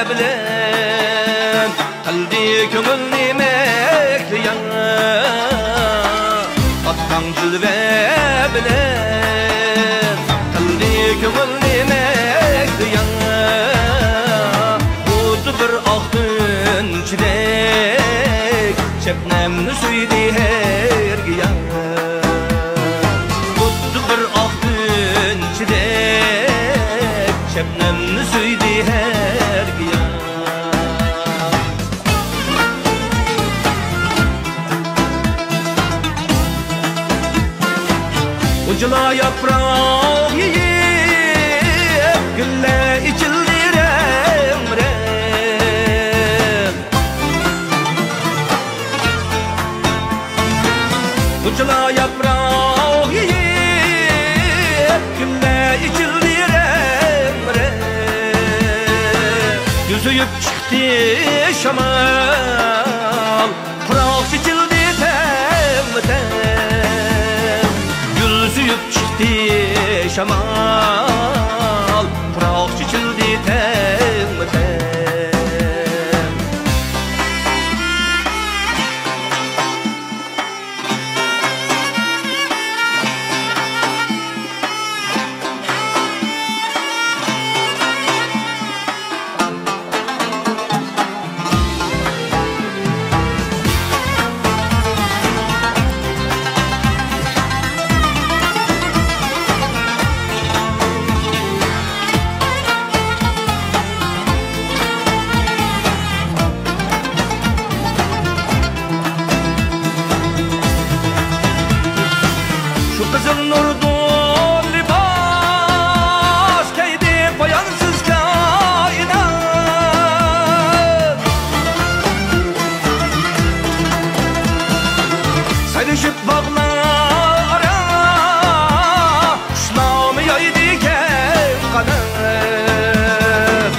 bilen qalbi köngülni mekleyen atkan cilve bilen qalbi köngülni mekleyen Udu bir ahtın çidek şebnemni suydi her giyan Udu bir ahtın çidek şebnemni suydi her giyan Ucula yaprağı yiyip gülle içildirem rem Ucula yaprağı yiyip gülle içildirem rem Yüzüyüp çıktı şamal Pırak seçildi temten Yüzüyüp çıktı şamal Pırak seçildi temten Kızıl nurdu libas giydi bayansız kainat Sayrışıp bağlara kuşlamı yaydiken kanat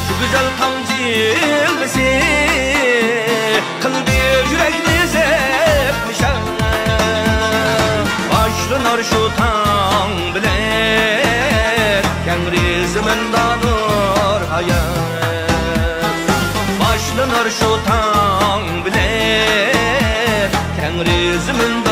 Şu güzel tam cilvesi kalbi yürekli zepmişen Başlanır şu tan bilen Kengri zimindanır hayat Başlanır şu tan bilen Kengri zimindanır